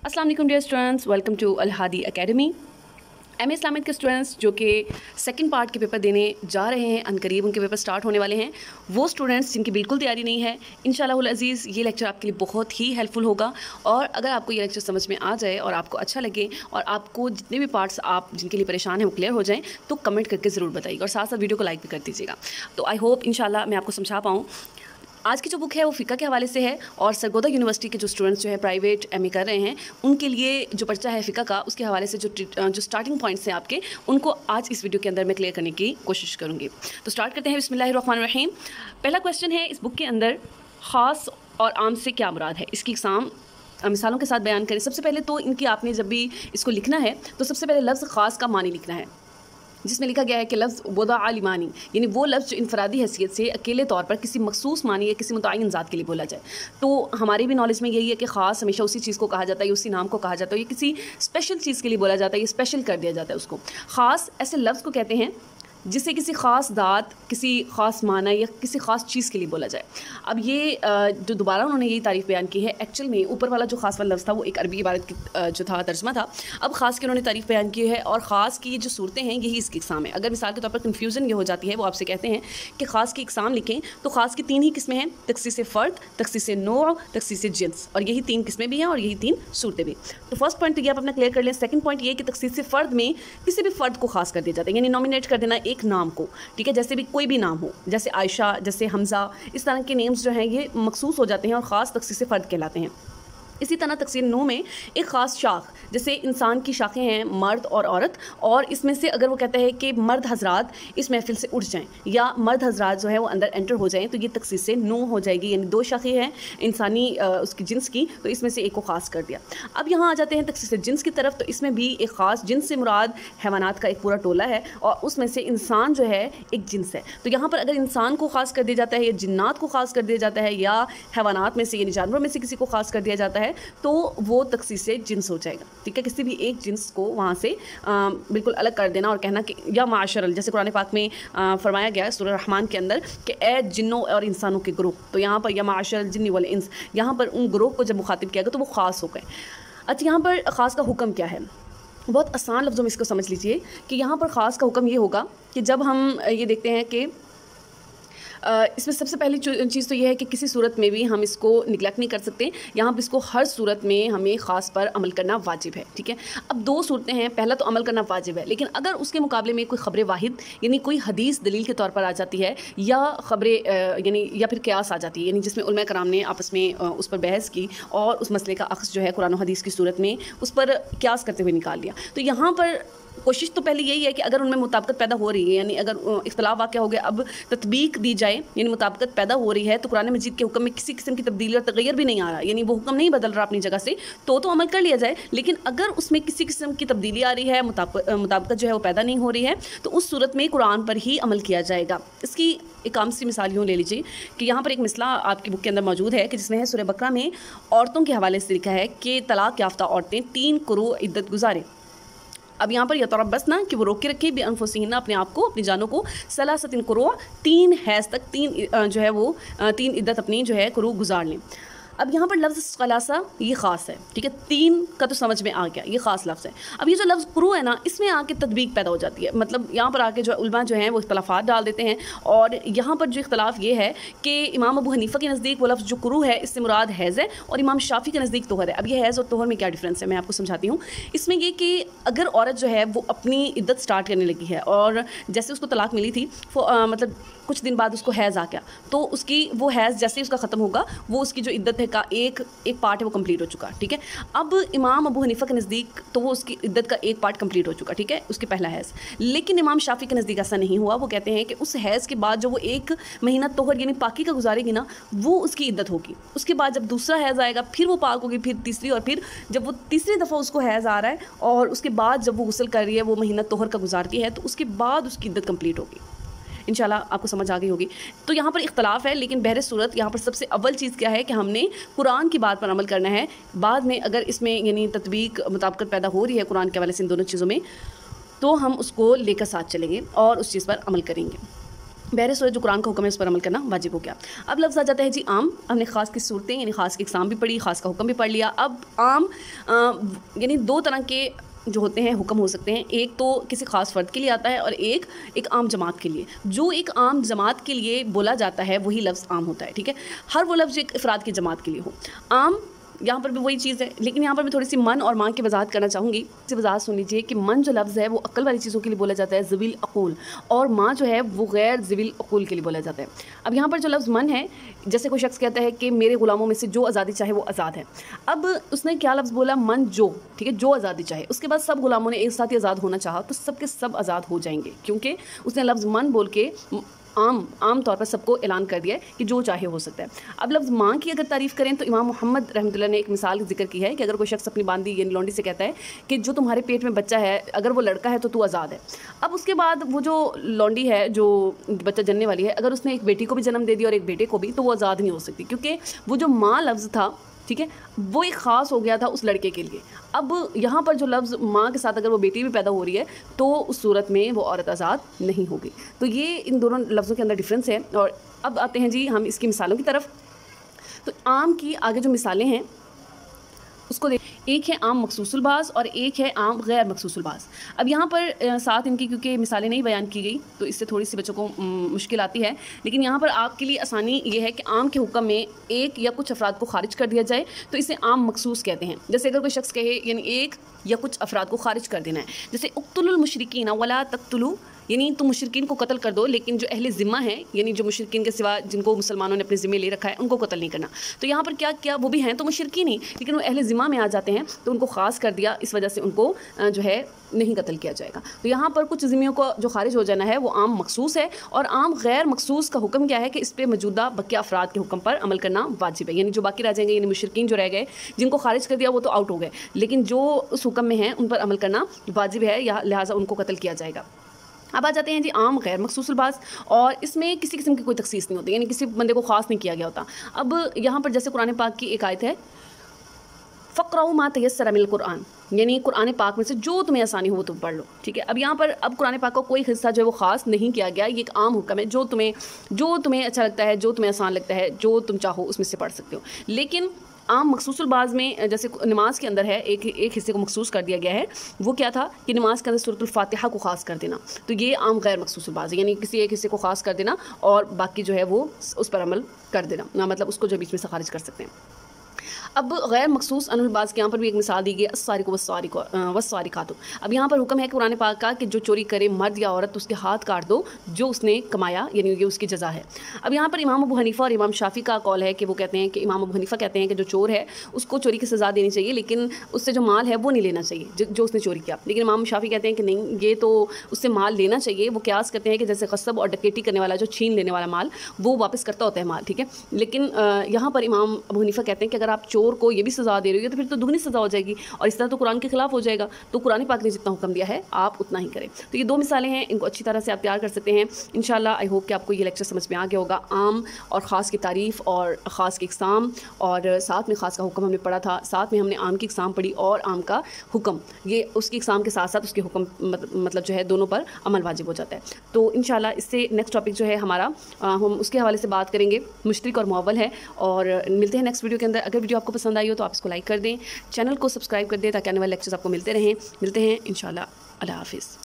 अस्सलाम वालेकुम dear students, welcome to Al Hadi academy. MA Islamic के स्टूडेंट्स जो कि सेकंड पार्ट के पेपर देने जा रहे हैं, अनकरीब उनके पेपर स्टार्ट होने वाले हैं, वो स्टूडेंट्स जिनकी बिल्कुल तैयारी नहीं है, इंशाअल्लाह अज़ीज़ ये लेक्चर आपके लिए बहुत ही हेल्पफुल होगा। और अगर आपको ये लेक्चर समझ में आ जाए और आपको अच्छा लगे और आपको जितने भी पार्ट्स आप जिनके लिए परेशान हैं वो क्लियर हो जाएँ, तो कमेंट करके ज़रूर बताइएगा और साथ साथ वीडियो को लाइक भी कर दीजिएगा। तो आई होप इंशाअल्लाह मैं आपको समझा पाऊँ। आज की जो बुक है वो फ़िक़्ह के हवाले से है और सरगोदा यूनिवर्सिटी के जो स्टूडेंट्स जो है प्राइवेट एमए कर रहे हैं, उनके लिए जो पर्चा है फ़िक़्ह का, उसके हवाले से जो स्टार्टिंग पॉइंट्स हैं आपके, उनको आज इस वीडियो के अंदर मैं क्लियर करने की कोशिश करूँगी। तो स्टार्ट करते हैं। बिस्मिल्लाहिर्रहमानिर्रहीम। पहला क्वेश्चन है इस बुक के अंदर, ख़ास और आम से क्या मुराद है, इसकी इक़साम मिसालों के साथ बयान करें। सबसे पहले तो इनकी आपने जब भी इसको लिखना है तो सबसे पहले लफ्ज़ ख़ास का मानी लिखना है, जिसमें लिखा गया है कि लफ्ज़ वदा आलिमानी, यानी वो लफ्ज़ जो इनफरादी हैसियत से अकेले तौर पर किसी मखसूस मानी या किसी मुतय्यन ज़ात के लिए बोला जाए। तो हमारी भी नॉलेज में यही है कि ख़ास हमेशा उसी चीज़ को कहा जाता है, उसी नाम को कहा जाता है, ये किसी स्पेशल चीज़ के लिए बोला जाता है, ये स्पेशल कर दिया जाता है उसको। ख़ास ऐसे लफ्ज़ को कहते हैं जिसे किसी ख़ास दात, किसी ख़ास माना या किसी ख़ास चीज़ के लिए बोला जाए। अब ये जो दोबारा उन्होंने यही तारीफ़ बयान की है, एक्चुअल में ऊपर वाला जो ख़ास वाला लफ्ज़ था वो एक अरबी इबारत की जो था तर्जमा था। अब ख़ास की उन्होंने तारीफ़ बयान की है और ख़ास की जो सूरतें हैं यही इसकी इक़साम है। अगर मिसाल के तौर पर कन्फ्यूज़न ये हो जाती है, वो आपसे कहते हैं कि ख़ास की इक़साम लिखें, तो ख़ास की 3 ही किस्में हैं, तख़सीस फ़र्द, तख़सीस नौ, तख़सीस जिन्स, और यही 3 किस्में भी हैं और यही 3 सूरतें भी। तो फर्स्ट पॉइंट तो ये आप अपना क्लियर कर लें। सेकंड पॉइंट ये कि तख़सीस फ़र्द में किसी भी फ़र्द को ख़ास कर दिया जाता है, यानी नॉमिनेट कर देना एक नाम को, ठीक है। जैसे भी कोई भी नाम हो, जैसे आयशा, जैसे हमज़ा, इस तरह के नेम्स जो हैं ये मखसूस हो जाते हैं और ख़ास तख़सीस फ़र्द कहलाते हैं। इसी तरह तक़सीर नू में एक ख़ास शाख, जैसे इंसान की शाखें हैं मर्द और औरत, और इसमें से अगर वो कहता है कि मर्द हज़रात इस महफ़िल से उठ जाएं या मर्द हज़रात जो है वो अंदर एंटर हो जाएं, तो ये तक़सीस नू हो जाएगी, यानी 2 शाखें हैं इंसानी उसकी जिन्स की, तो इसमें से एक को ख़ास कर दिया। अब यहाँ आ जाते हैं तक़सीस जिन्स की तरफ। तो इसमें भी एक ख़ास जिन्स से मुराद हैवानात का एक पूरा टोला है और उसमें से इंसान जो है एक जिन्स है। तो यहाँ पर अगर इंसान को ख़ास कर दिया जाता है या जिन्नात को ख़ास कर दिया जाता है या हैवानात में से यानी जानवरों में से किसी को ख़ास कर दिया जाता है, तो वो तख़सीस जिन्स हो जाएगा, ठीक है। किसी भी एक जिन्स को वहाँ से बिल्कुल अलग कर देना और कहना कि या माशरल, जैसे कुरान पाक में फरमाया गया है सूरह रहमान के अंदर कि ए जिन्नों और इंसानों के ग्रुप, तो यहाँ पर या माशरल जिन्नी वल इंस, यहाँ पर उन ग्रुप को जब मुखातिब किया गया तो वो ख़ास हो गए। अच्छा, यहाँ पर ख़ास का हुक्म क्या है? बहुत आसान लफ्ज़ों में इसको समझ लीजिए कि यहाँ पर ख़ास का हुक्म ये होगा कि जब हम ये देखते हैं कि इसमें सबसे पहली चीज़ तो ये है कि किसी सूरत में भी हम इसको निगलेक्ट नहीं कर सकते। यहाँ पर इसको हर सूरत में हमें ख़ास पर अमल करना वाजिब है, ठीक है। अब 2 सूरतें हैं, पहला तो अमल करना वाजिब है, लेकिन अगर उसके मुकाबले में कोई ख़बर वाहिद यानी कोई हदीस दलील के तौर पर आ जाती है या ख़बरें यानी या फिर क़यास आ जाती है, यानी जिसमें उलमा कराम ने आपस में उस पर बहस की और उस मसले का अक्स जो है कुरान और हदीस की सूरत में उस पर क़यास करते हुए निकाल लिया। तो यहाँ पर कोशिश तो पहले यही है कि अगर उनमें मुताबिकत पैदा हो रही है, यानी अगर इख्तलाफ वाक़या हो गया, अब तत्बीक दी जाए, यानी मुताबिकत पैदा हो रही है, तो कुरान मजीद के हुक्म में किसी किस्म की तब्दीली और तग़य्युर भी नहीं आ रहा, यानी वो हुक्म नहीं बदल रहा अपनी जगह से, तो अमल कर लिया जाए। लेकिन अगर उसमें किसी किस्म की तब्दीली आ रही है, मुताबिकत जो है वो पैदा नहीं हो रही है, तो उस सूरत में कुरान पर ही अमल किया जाएगा। इसकी एक आम सी मिसाल यूँ ले लीजिए कि यहाँ पर एक मिसला आपकी बुक के अंदर मौजूद है कि जिसमें है सूरह बकरा में औरतों के हवाले से लिखा है कि तलाक याफ्ता औरतें 3 कुरू इद्दत गुजारें। अब यहाँ पर यतरब्बस ना कि वो रोक के रखे भी अनफुसिहिन्ना, अपने आप को, अपनी जानों को, सलासतिन कुरू, 3 हैज़ तक, 3 जो है वो 3 इद्दत अपनी जो है कुरू गुजार लें। अब यहाँ पर लफ्ज़ खलासा ये ख़ास है, ठीक है, 3 का तो समझ में आ गया, ये ख़ास लफ्ज़ है। अब ये जो लफ्ज़ कुरू है ना, इसमें आके तदबीक पैदा हो जाती है, मतलब यहाँ पर आके जो उलमा जो हैं वो इख्तलाफात डाल देते हैं। और यहाँ पर जो इख्तलाफ ये है कि इमाम अबू हनीफ़ा के नज़दीक वो लफ्ज़ जो कुरू है इससे मुराद हैज़ है और इमाम शाफ़ी के नज़दीक तोहर है। अब ये हैज़ और तोहर में क्या डिफरेंस है मैं आपको समझाती हूँ। इसमें ये कि अगर औरत जो है वो अपनी इद्दत स्टार्ट करने लगी है और जैसे उसको तलाक मिली थी, मतलब कुछ दिन बाद उसको हैज़ आ गया, तो उसकी वो हैज़ जैसे ही उसका ख़त्म होगा वो उसकी जो इद्दत है का एक पार्ट है वो कंप्लीट हो चुका, ठीक है। अब इमाम अबू हनीफ़ा के नज़दीक तो वो उसकी इद्दत का एक पार्ट कंप्लीट हो चुका, ठीक है, उसके पहला हैज़। लेकिन इमाम शाफ़ी के नज़दीक ऐसा नहीं हुआ। वो कहते हैं कि उस हैज़ के बाद जो वो 1 महीना तोहर यानी पाकी का गुजारेगी ना, वो उसकी इद्दत होगी। उसके बाद जब दूसरा हैज़ आएगा फिर वो पाक होगी, फिर तीसरी, और फिर जब वो तीसरी दफ़ा उसको हैज़ आ रहा है और उसके बाद जब वो गुस्ल कर रही है, वो महीना तोहर का गुजारती है, तो उसके बाद उसकी इद्दत कंप्लीट होगी। इंशाल्लाह आपको समझ आ गई होगी। तो यहाँ पर इख्तलाफ है, लेकिन बहर सूरत यहाँ पर सबसे अव्वल चीज़ क्या है कि हमने कुरान की बात पर अमल करना है। बाद में अगर इसमें यानी तत्बीक मुताबिकत पैदा हो रही है कुरान के हवाले से इन दोनों चीज़ों में, तो हम उसको लेकर साथ चलेंगे और उस चीज़ पर अमल करेंगे। बहरे सूरत जो कुरान का हुक्म है उस पर अमल करना वाजिब हो गया। अब लफ्ज़ आ जाता है जी आम। हमने ख़ास की सूरतें यानी ख़ास की इक़साम भी पढ़ी, ख़ास का हुक्म भी पढ़ लिया। अब आम यानी दो तरह के जो होते हैं हुक्म हो सकते हैं, एक तो किसी ख़ास फ़र्द के लिए आता है और एक आम जमात के लिए। जो एक आम जमात के लिए बोला जाता है वही लफ्ज़ आम होता है, ठीक है। हर वो लफ्ज़ एक अफराद की जमात के लिए हो। आम यहाँ पर भी वही चीज़ है, लेकिन यहाँ पर मैं थोड़ी सी मन और माँ की वजाहत करना चाहूँगी। इसी वजाहत सुन लीजिए कि मन जो लफ्ज़ है वो अक्ल वाली चीज़ों के लिए बोला जाता है, ज़िविल अक़ूल, और माँ जो है वो गैर ज़िविल अक़ूल के लिए बोला जाता है। अब यहाँ पर जो लफ्ज़ मन है, जैसे कोई शख्स कहता है कि मेरे ग़ुलामों में से जो आज़ादी चाहे वो आज़ाद है। अब उसने क्या लफ्ज़ बोला, मन जो, ठीक है, जो आज़ादी चाहे। उसके बाद सब ग़ुलामों ने एक साथ ही आज़ाद होना चाहा तो सब के सब आज़ाद हो जाएंगे, क्योंकि उसने लफ्ज़ मन बोल के आम तौर पर सबको ऐलान कर दिया है कि जो चाहे हो सकता है। अब लफ्ज़ माँ की अगर तारीफ़ करें तो इमाम मोहम्मद रहमतुल्लाह ने एक मिसाल जिक्र की है कि अगर कोई शख्स अपनी बांदी यानी लौंडी से कहता है कि जो तुम्हारे पेट में बच्चा है अगर वो लड़का है तो तू आज़ाद है। अब उसके बाद वो जो लौंडी है जो बच्चा जनने वाली है, अगर उसने एक बेटी को भी जन्म दे दिया और एक बेटे को भी, तो वो आज़ाद नहीं हो सकती, क्योंकि वो जो माँ लफ्ज़ था, ठीक है, वो एक ख़ास हो गया था उस लड़के के लिए। अब यहाँ पर जो लफ्ज़ माँ के साथ अगर वो बेटी भी पैदा हो रही है तो उस सूरत में वो औरत आज़ाद नहीं होगी। तो ये इन दोनों लफ्ज़ों के अंदर डिफरेंस है। और अब आते हैं जी हम इसकी मिसालों की तरफ। तो आम की आगे जो मिसालें हैं उसको देख, एक है आम मखसूसुल बाज़ और एक है आम गैर मखसूसुल बाज़। अब यहाँ पर साथ इनकी क्योंकि मिसालें नहीं बयान की गई तो इससे थोड़ी सी बच्चों को मुश्किल आती है, लेकिन यहाँ पर आपके लिए आसानी ये है कि आम के हुक्म में एक या कुछ अफराद को खारिज कर दिया जाए तो इसे आम मखसूस कहते हैं। जैसे अगर कोई शख्स कहे यानी एक या कुछ अफराद को खारिज कर देना है, जैसे उक़्तुलुल मुशरिकीन वला तक़्तुलू, यानी तुम मुशरिकीन को कत्ल कर दो, लेकिन जो अहले ज़िम्मा है यानी जो मुशरिकीन के सिवा जिनको मुसलमानों ने अपने ज़िम्मे ले रखा है उनको कत्ल नहीं करना। तो यहाँ पर क्या किया, वो भी हैं तो मुशरिकीन ही, लेकिन वो अहले ज़िम्मा में आ जाते हैं तो उनको ख़ास कर दिया, इस वजह से उनको जो है नहीं कत्ल किया जाएगा। तो यहाँ पर कुछ ज़िम्मियों को जो खारिज हो जाना है वो आम मखसूस है। और आम गैर मखसूस का हुक्म क्या है कि इस पर मौजूदा बकिया अफराद के हुक्म पर अमल करना वाजिब है। यानी जो बाकी रह जाएंगे यानी मुशरिकीन जो रह गए जिनको खारिज कर दिया वो तो आउट हो गए, लेकिन जो उस हुक्म में हैं उन पर अमल करना वाजिब है, या लिहाजा उनको कत्ल किया जाएगा। अब आ जाते हैं जी आम गैर मखसूसुल बाज़, और इसमें किसी किस्म की कोई तखसीस नहीं होती, यानी किसी बंदे को ख़ास नहीं किया गया होता। अब यहाँ पर जैसे कुरान पाक की एक आयत है, फ़क़राउ मा तयस्सर मिनल कुरान, यानी कुरान पाक में से जो तुम्हें आसानी हो वो तुम पढ़ लो, ठीक है। अब यहाँ पर अब कुरान पाक का कोई हिस्सा जो है वो ख़ास नहीं किया गया, ये एक आम हुक्म है, जो तुम्हें अच्छा लगता है, जो तुम्हें आसान लगता है, जो तुम चाहो उसमें से पढ़ सकते हो। लेकिन आम मखसूसुल बाज़ में जैसे नमाज के अंदर है एक हिस्से को मखसूस कर दिया गया है, वो क्या था कि नमाज के अंदर सूरतुल फातिहा को ख़ास कर देना, तो ये आम गैर मखसूसुल बाज़ है, यानी किसी एक हिस्से को ख़ास कर देना और बाकी जो है वो उस पर अमल कर देना, मतलब उसको जो बीच में से खारिज कर सकते हैं। अब गैर मखसूस अनुबाज के यहाँ पर भी एक मिसाल दी गई अस्सारिक़ु वस्सारिक़ातु। अब यहाँ पर हुक्म है कि कुरान पाक का कि जो चोरी करे मर्द या औरत उसके हाथ काट दो जो उसने कमाया, यानी ये उसकी जज़ा है। अब यहाँ पर इमाम अबू हनीफ़ा और इमाम शाफ़ी का कौल है कि वो कहते हैं कि इमाम अबू हनीफ़ा कहते हैं कि जो चोर है उसको चोरी की सज़ा देनी चाहिए, लेकिन उससे जो माल है वो नहीं लेना चाहिए जो उसने चोरी किया। लेकिन इमाम शाफ़ी कहते हैं कि नहीं, ये तो उससे माल लेना चाहिए। वो क़यास करते हैं कि जैसे ग़स्ब और डकैती करने वाला जो छीन लेने वाला माल वो वापस करता होता है माल, ठीक है। लेकिन यहाँ पर इमाम अबू हनीफ़ा कहते हैं कि अगर आप चोर को ये भी सज़ा दे रही हो तो फिर तो दुगनी सज़ा हो जाएगी और इस तरह तो कुरान के खिलाफ हो जाएगा। तो कुरान पाक ने जितना हुक्म दिया है आप उतना ही करें। तो ये दो मिसालें हैं, इनको अच्छी तरह से आप तैयार कर सकते हैं इंशाल्लाह। आई होप कि आपको ये लेक्चर समझ में आ गया होगा। आम और ख़ास की तारीफ़ और ख़ास की इक़साम, और साथ में ख़ास का हुक्म हमने पढ़ा था, साथ में हमने आम की इक़साम पढ़ी और आम का हुक्म, ये उसकी इक़साम के साथ साथ उसके हुक्म मतलब जो है दोनों पर अमल वाजिब हो जाता है। तो इंशाल्लाह इससे नेक्स्ट टॉपिक जो है हमारा हम उसके हवाले से बात करेंगे, मुश्तरिक और मुअव्वल है। और मिलते हैं नेक्स्ट वीडियो के अंदर। अगर वीडियो आपको पसंद आई हो तो आप इसको लाइक कर दें, चैनल को सब्सक्राइब कर दें ताकि आने वाले लेक्चर्स आपको मिलते रहें। मिलते हैं इंशाल्लाह। अल्लाह हाफ़िज़।